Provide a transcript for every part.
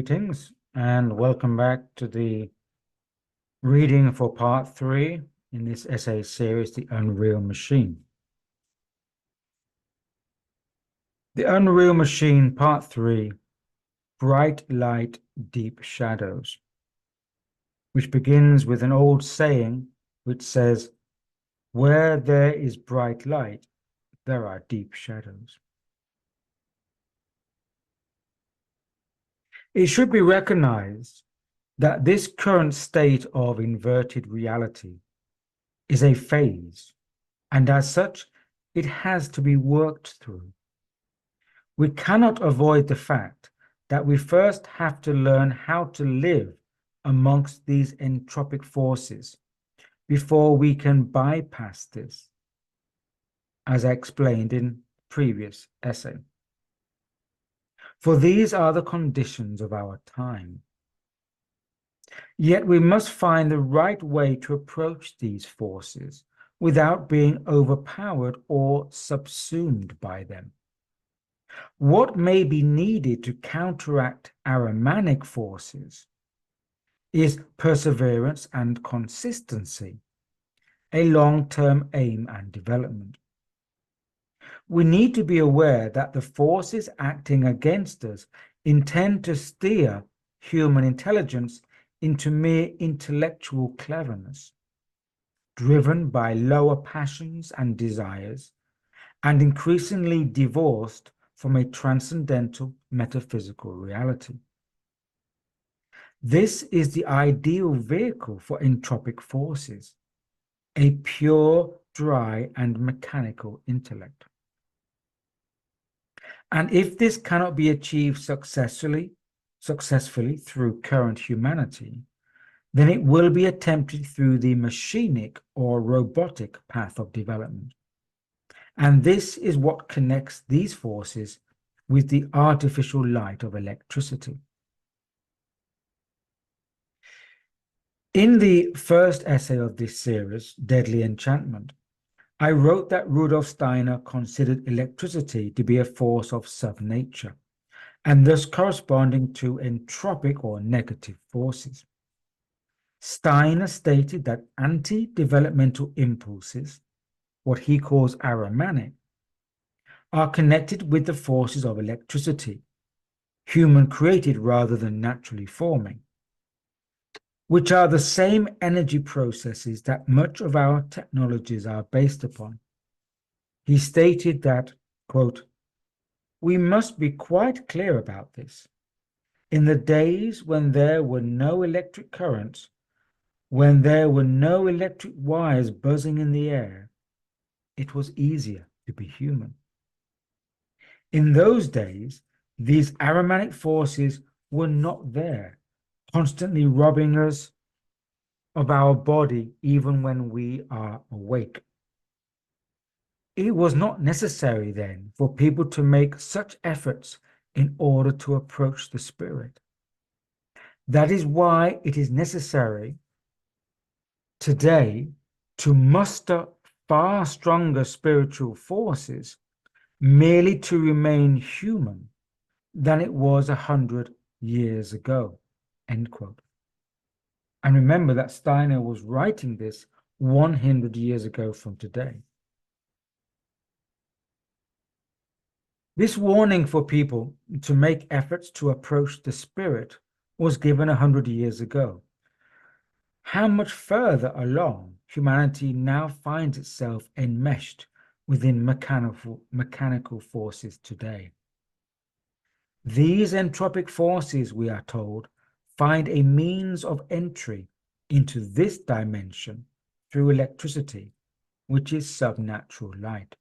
Greetings and welcome back to the reading for part 3 in this essay series, The Unreal Machine. The Unreal Machine, part 3, Bright Light, Deep Shadows, which begins with an old saying which says, "Where there is bright light, there are deep shadows." It should be recognized that this current state of inverted reality is a phase, and as such, it has to be worked through. We cannot avoid the fact that we first have to learn how to live amongst these entropic forces before we can bypass this, as I explained in previous essay. For these are the conditions of our time. Yet we must find the right way to approach these forces without being overpowered or subsumed by them. What may be needed to counteract Ahrimanic forces is perseverance and consistency, a long-term aim and development. We need to be aware that the forces acting against us intend to steer human intelligence into mere intellectual cleverness, driven by lower passions and desires, and increasingly divorced from a transcendental metaphysical reality. This is the ideal vehicle for entropic forces, a pure, dry, and mechanical intellect. And if this cannot be achieved successfully through current humanity, then it will be attempted through the machinic or robotic path of development. And this is what connects these forces with the artificial light of electricity. In the first essay of this series, Deadly Enchantment, I wrote that Rudolf Steiner considered electricity to be a force of subnature, and thus corresponding to entropic or negative forces. Steiner stated that anti-developmental impulses, what he calls Ahrimanic, are connected with the forces of electricity, human-created rather than naturally forming, which are the same energy processes that much of our technologies are based upon. He stated that, quote, "We must be quite clear about this. In the days when there were no electric currents, when there were no electric wires buzzing in the air, it was easier to be human. In those days, these Ahrimanic forces were not there, constantly robbing us of our body even when we are awake. It was not necessary then for people to make such efforts in order to approach the spirit. That is why it is necessary today to muster far stronger spiritual forces merely to remain human than it was 100 years ago," end quote. And remember that Steiner was writing this 100 years ago from today. This warning for people to make efforts to approach the spirit was given 100 years ago. How much further along humanity now finds itself enmeshed within mechanical forces today. These entropic forces, we are told, find a means of entry into this dimension through electricity, which is subnatural light.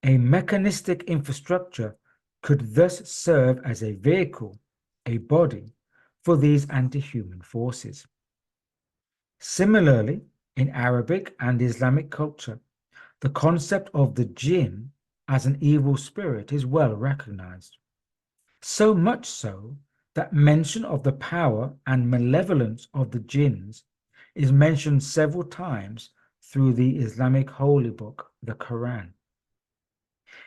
A mechanistic infrastructure could thus serve as a vehicle, a body, for these anti-human forces. Similarly, in Arabic and Islamic culture, the concept of the jinn as an evil spirit is well recognized. So much so that mention of the power and malevolence of the jinns is mentioned several times through the Islamic holy book, the Quran.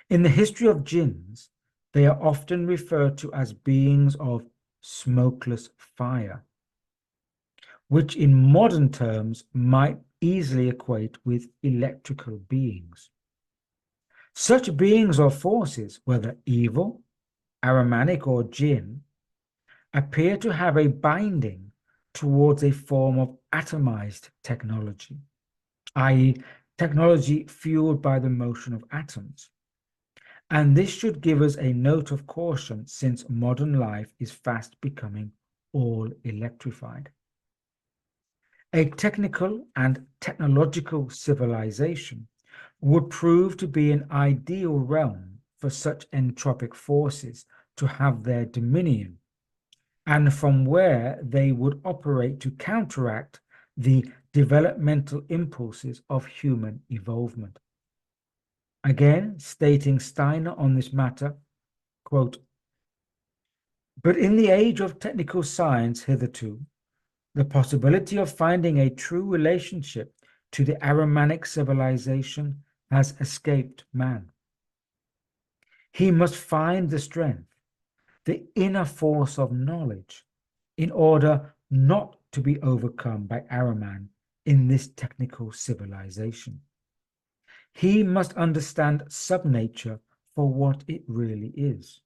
In the history of jinns, they are often referred to as beings of smokeless fire, which in modern terms might easily equate with electrical beings. Such beings or forces, whether evil, Ahrimanic, or jinn, appear to have a binding towards a form of atomized technology, i.e., technology fueled by the motion of atoms. And this should give us a note of caution since modern life is fast becoming all electrified. A technical and technological civilization would prove to be an ideal realm for such entropic forces to have their dominion, and from where they would operate to counteract the developmental impulses of human evolvement. Again, stating Steiner on this matter, quote, "But in the age of technical science hitherto, the possibility of finding a true relationship to the Ahrimanic civilization has escaped man. He must find the strength, the inner force of knowledge, in order not to be overcome by Ahriman in this technical civilization. He must understand subnature for what it really is.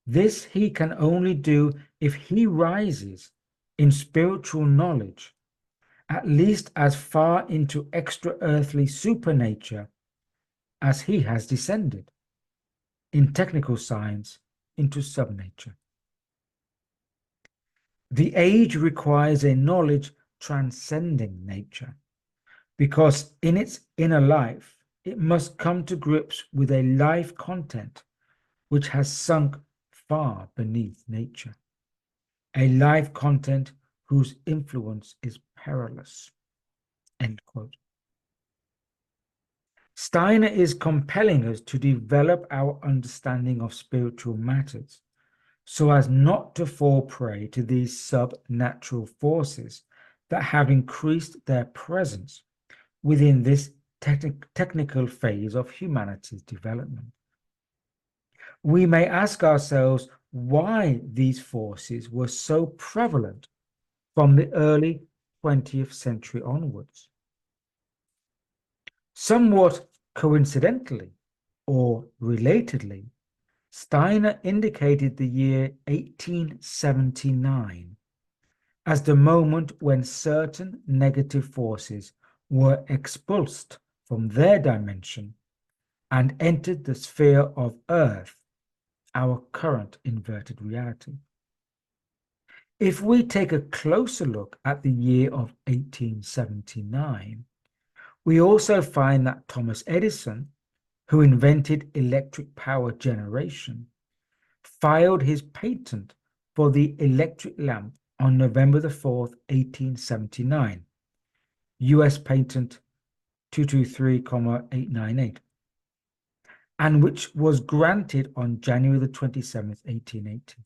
This he can only do if he rises in spiritual knowledge, at least as far into extra-earthly supernature as he has descended, in technical science, into subnature. The age requires a knowledge transcending nature, because in its inner life, it must come to grips with a life content which has sunk far beneath nature, a life content whose influence is perilous." End quote. Steiner is compelling us to develop our understanding of spiritual matters so as not to fall prey to these sub-natural forces that have increased their presence within this technical phase of humanity's development. We may ask ourselves why these forces were so prevalent from the early 20th century onwards. Somewhat coincidentally or relatedly, Steiner indicated the year 1879 as the moment when certain negative forces were expulsed from their dimension and entered the sphere of Earth, our current inverted reality. If we take a closer look at the year of 1879, we also find that Thomas Edison, who invented electric power generation, filed his patent for the electric lamp on November the 4th, 1879, US patent 223,898, and which was granted on January the 27th, 1880.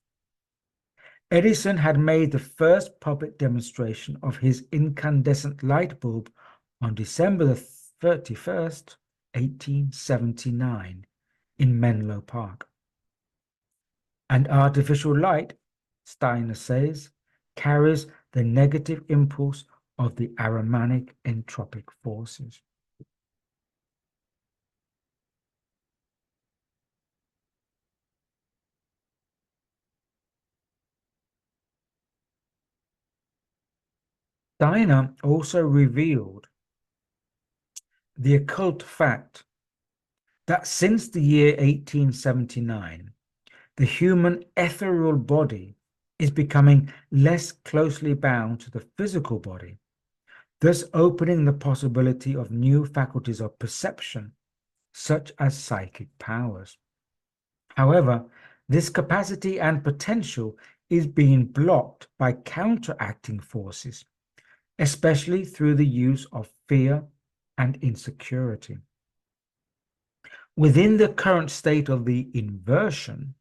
Edison had made the first public demonstration of his incandescent light bulb on December the 31st, 1879, in Menlo Park. And artificial light, Steiner says, carries the negative impulse of the Ahrimanic entropic forces. Steiner also revealed the occult fact that since the year 1879, the human ethereal body is becoming less closely bound to the physical body, thus opening the possibility of new faculties of perception, such as psychic powers. However, this capacity and potential is being blocked by counteracting forces, especially through the use of fear and insecurity. Within the current state of the inversion,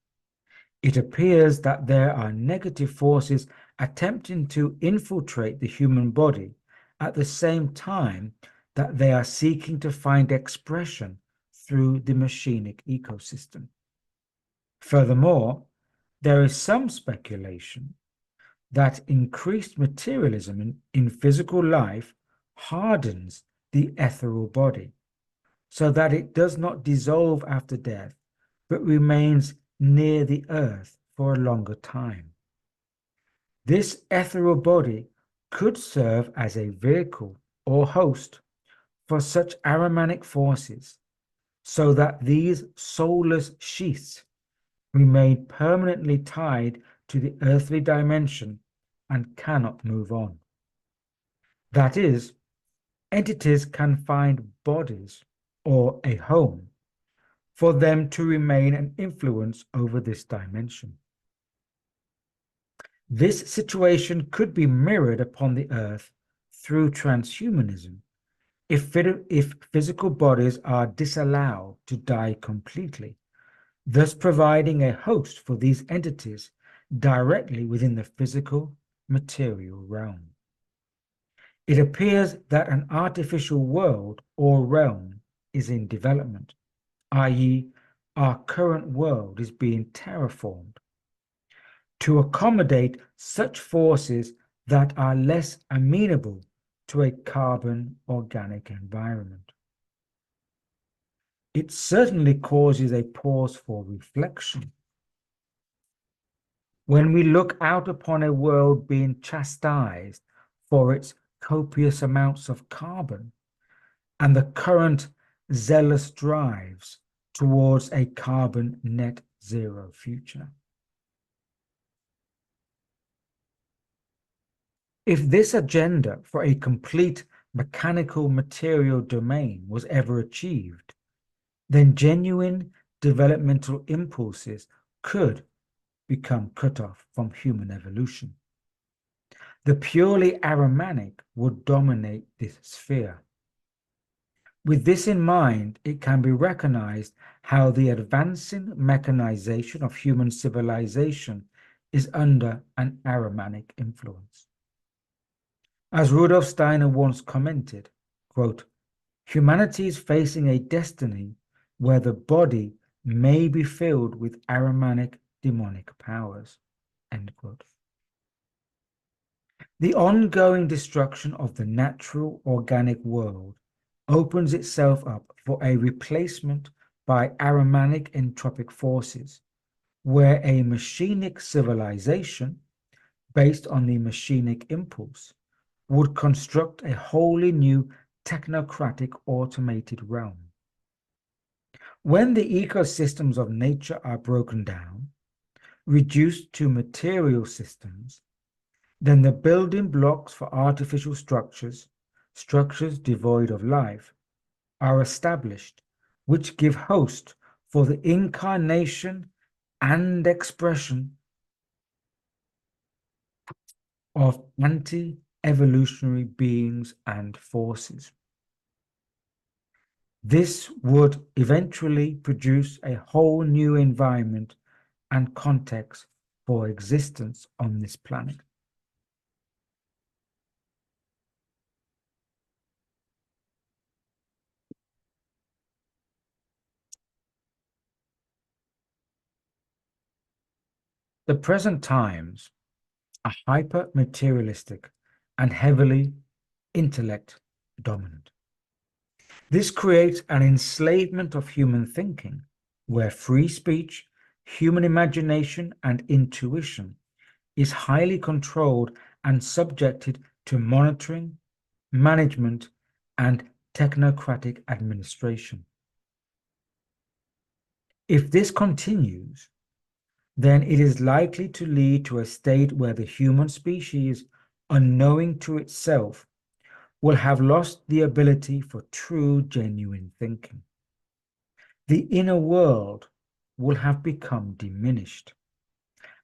it appears that there are negative forces attempting to infiltrate the human body at the same time that they are seeking to find expression through the machinic ecosystem. Furthermore, there is some speculation that increased materialism in physical life hardens the ethereal body so that it does not dissolve after death, but remains near the earth for a longer time. This ethereal body could serve as a vehicle or host for such Ahrimanic forces, so that these soulless sheaths remain permanently tied to the earthly dimension and cannot move on. That is, entities can find bodies or a home for them to remain an influence over this dimension. This situation could be mirrored upon the earth through transhumanism if physical bodies are disallowed to die completely, thus providing a host for these entities directly within the physical material realm. It appears that an artificial world or realm is in development, i.e., our current world is being terraformed to accommodate such forces that are less amenable to a carbon organic environment. It certainly causes a pause for reflection. When we look out upon a world being chastised for its copious amounts of carbon and the current zealous drives towards a carbon net zero future. If this agenda for a complete mechanical material domain was ever achieved, then genuine developmental impulses could become cut off from human evolution. The purely Ahrimanic would dominate this sphere. With this in mind, it can be recognized how the advancing mechanization of human civilization is under an Ahrimanic influence. As Rudolf Steiner once commented, quote, "Humanity is facing a destiny where the body may be filled with Ahrimanic demonic powers." End quote. The ongoing destruction of the natural organic world opens itself up for a replacement by Ahrimanic entropic forces, where a machinic civilization, based on the machinic impulse, would construct a wholly new technocratic automated realm. When the ecosystems of nature are broken down, reduced to material systems, then the building blocks for artificial structures, structures devoid of life, are established, which give host for the incarnation and expression of anti-evolutionary beings and forces. This would eventually produce a whole new environment and context for existence on this planet. The present times are hyper-materialistic and heavily intellect dominant. This creates an enslavement of human thinking, where free speech, human imagination, and intuition is highly controlled and subjected to monitoring, management, and technocratic administration. If this continues, then it is likely to lead to a state where the human species, unknowing to itself, will have lost the ability for true, genuine thinking. The inner world will have become diminished,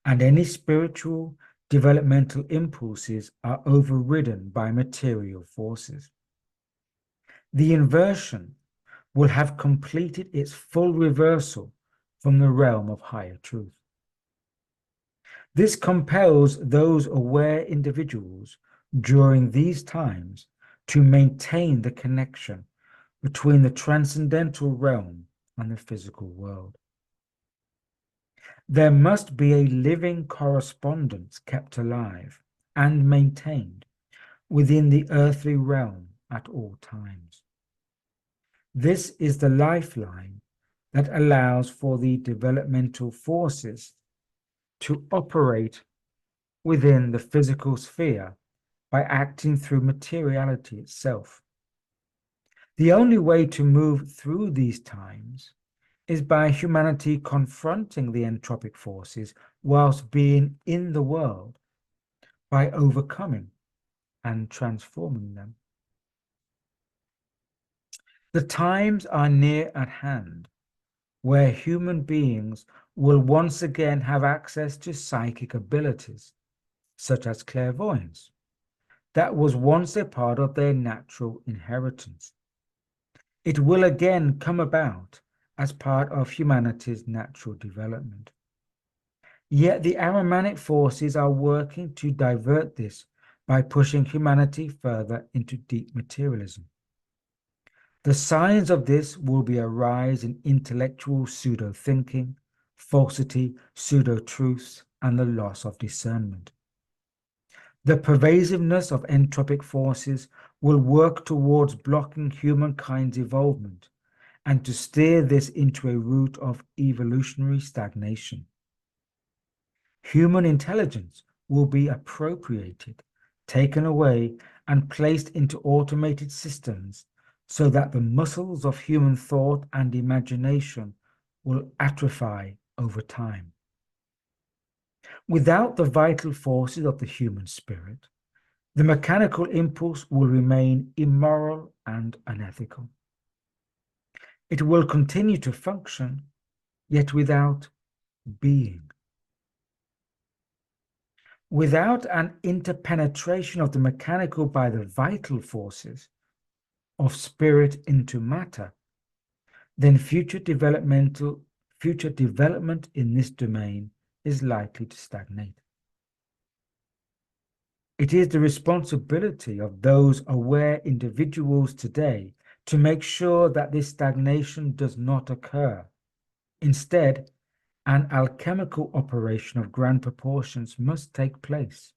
and any spiritual developmental impulses are overridden by material forces. The inversion will have completed its full reversal from the realm of higher truth. This compels those aware individuals during these times to maintain the connection between the transcendental realm and the physical world. There must be a living correspondence kept alive and maintained within the earthly realm at all times. This is the lifeline that allows for the developmental forces to operate within the physical sphere by acting through materiality itself. The only way to move through these times is by humanity confronting the entropic forces whilst being in the world, by overcoming and transforming them. The times are near at hand where human beings will once again have access to psychic abilities, such as clairvoyance, that was once a part of their natural inheritance. It will again come about as part of humanity's natural development. Yet the Ahrimanic forces are working to divert this by pushing humanity further into deep materialism. The signs of this will be a rise in intellectual pseudo-thinking, falsity, pseudo-truths, and the loss of discernment. The pervasiveness of entropic forces will work towards blocking humankind's evolvement and to steer this into a route of evolutionary stagnation. Human intelligence will be appropriated, taken away, and placed into automated systems so that the muscles of human thought and imagination will atrophy over time. Without the vital forces of the human spirit, the mechanical impulse will remain immoral and unethical. It will continue to function, yet without being. Without an interpenetration of the mechanical by the vital forces of spirit into matter, then future development in this domain is likely to stagnate. It is the responsibility of those aware individuals today to make sure that this stagnation does not occur. Instead, an alchemical operation of grand proportions must take place.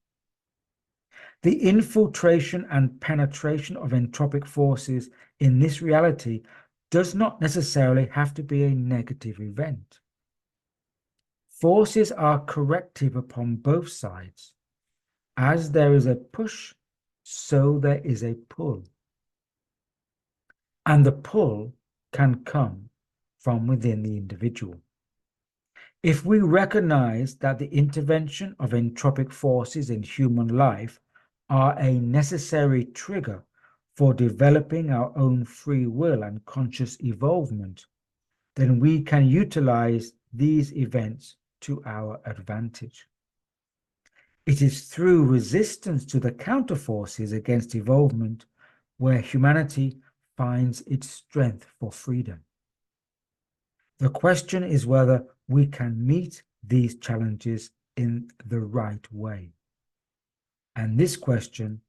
The infiltration and penetration of entropic forces in this reality does not necessarily have to be a negative event. Forces are corrective upon both sides. As there is a push, so there is a pull. And the pull can come from within the individual. If we recognize that the intervention of entropic forces in human life are a necessary trigger for developing our own free will and conscious evolvement, then we can utilize these events to our advantage. It is through resistance to the counterforces against evolvement where humanity finds its strength for freedom. The question is whether we can meet these challenges in the right way. And this question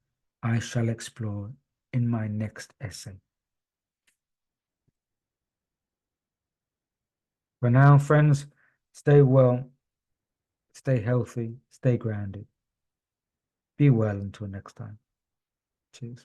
I shall explore in my next essay. For now, friends, stay well, stay healthy, stay grounded. Be well until next time. Cheers.